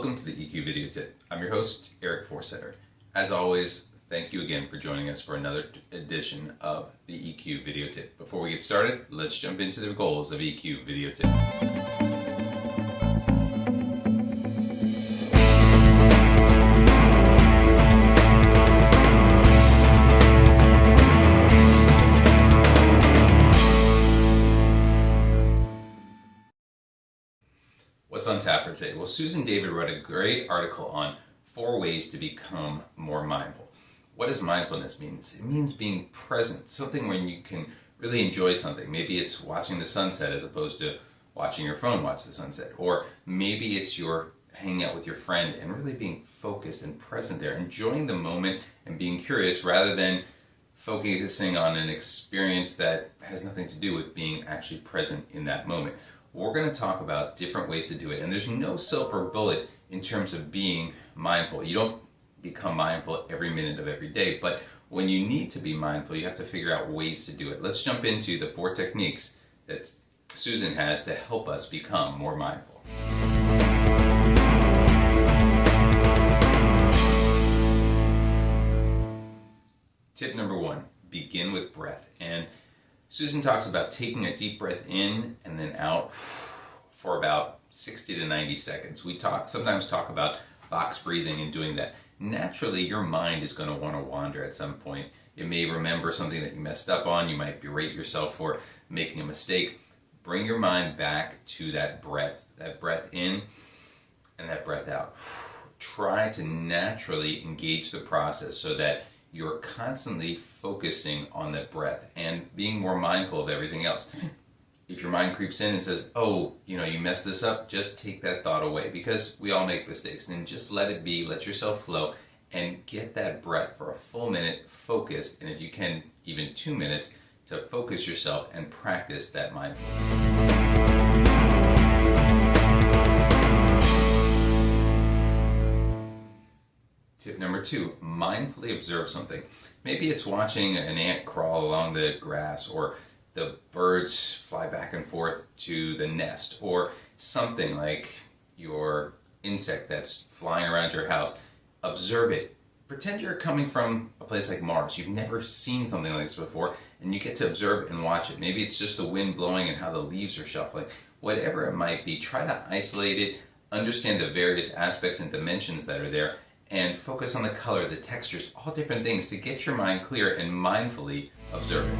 Welcome to the EQ Video Tip. I'm your host, Eric Forsetter. As always, thank you again for joining us for another edition of the EQ Video Tip. Before we get started, let's jump into the goals of EQ Video Tip. What's on tap for today? Well, Susan David wrote a great article on 4 ways to become more mindful. What does mindfulness mean? It means being present, something when you can really enjoy something. Maybe it's watching the sunset as opposed to watching your phone watch the sunset. Or maybe it's your hanging out with your friend and really being focused and present there, enjoying the moment and being curious rather than focusing on an experience that has nothing to do with being actually present in that moment. We're going to talk about different ways to do it, and there's no silver bullet in terms of being mindful. You don't become mindful every minute of every day, but when you need to be mindful, you have to figure out ways to do it. Let's jump into the 4 techniques that Susan has to help us become more mindful. Tip number 1, begin with breath. And Susan talks about taking a deep breath in and then out for about 60 to 90 seconds. We sometimes talk about box breathing and doing that. Naturally, your mind is going to want to wander at some point. You may remember something that you messed up on. You might berate yourself for making a mistake. Bring your mind back to that breath in and that breath out. Try to naturally engage the process so that you're constantly focusing on that breath and being more mindful of everything else. If your mind creeps in and says, oh, you messed this up, just take that thought away, because we all make mistakes, and just let it be, let yourself flow, and get that breath for a full minute focused, and if you can, even 2 minutes, to focus yourself and practice that mindfulness. Tip number 2, mindfully observe something. Maybe it's watching an ant crawl along the grass, or the birds fly back and forth to the nest, or something like your insect that's flying around your house. Observe it. Pretend you're coming from a place like Mars. You've never seen something like this before, and you get to observe and watch it. Maybe it's just the wind blowing and how the leaves are shuffling. Whatever it might be, try to isolate it, understand the various aspects and dimensions that are there, and focus on the color, the textures, all different things to get your mind clear and mindfully observe it.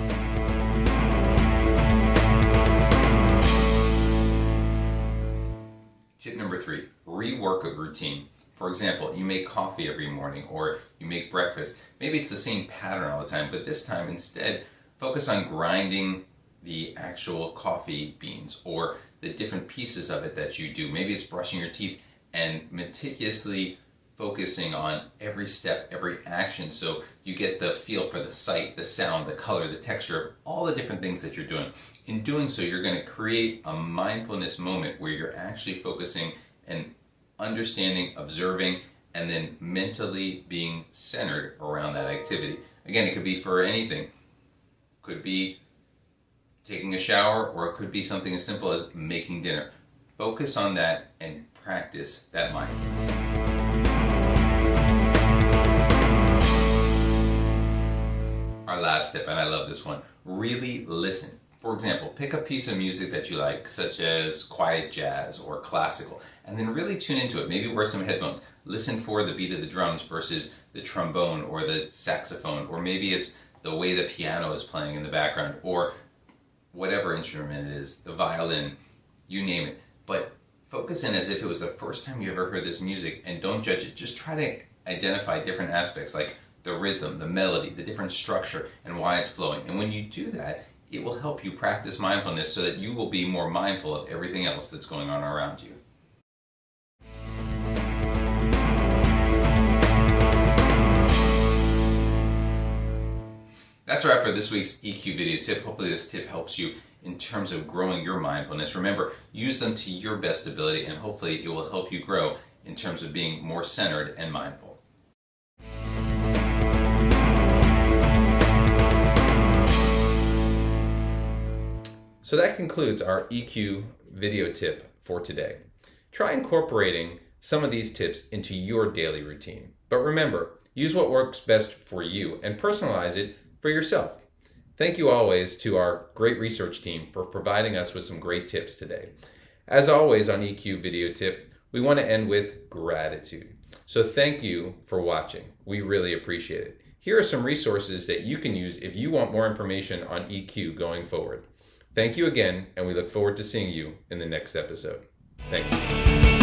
Tip number 3, rework a routine. For example, you make coffee every morning or you make breakfast. Maybe it's the same pattern all the time, but this time instead focus on grinding the actual coffee beans or the different pieces of it that you do. Maybe it's brushing your teeth and meticulously focusing on every step, every action, so you get the feel for the sight, the sound, the color, the texture, all the different things that you're doing. In doing so, you're going to create a mindfulness moment where you're actually focusing and understanding, observing, and then mentally being centered around that activity. Again, it could be for anything. It could be taking a shower, or it could be something as simple as making dinner. Focus on that and practice that mindfulness. Our last tip, and I love this one, really listen. For example, pick a piece of music that you like, such as quiet jazz or classical, and then really tune into it. Maybe wear some headphones. Listen for the beat of the drums versus the trombone or the saxophone, or maybe it's the way the piano is playing in the background, or whatever instrument it is, the violin, you name it. But focus in as if it was the first time you ever heard this music, and don't judge it. Just try to identify different aspects like the rhythm, the melody, the different structure, and why it's flowing. And when you do that, it will help you practice mindfulness so that you will be more mindful of everything else that's going on around you. That's a wrap for this week's EQ video tip. Hopefully this tip helps you in terms of growing your mindfulness. Remember, use them to your best ability, and hopefully it will help you grow in terms of being more centered and mindful. So that concludes our EQ video tip for today. Try incorporating some of these tips into your daily routine. But remember, use what works best for you and personalize it for yourself. Thank you always to our great research team for providing us with some great tips today. As always on EQ Video Tip, we want to end with gratitude. So thank you for watching. We really appreciate it. Here are some resources that you can use if you want more information on EQ going forward. Thank you again, and we look forward to seeing you in the next episode. Thank you.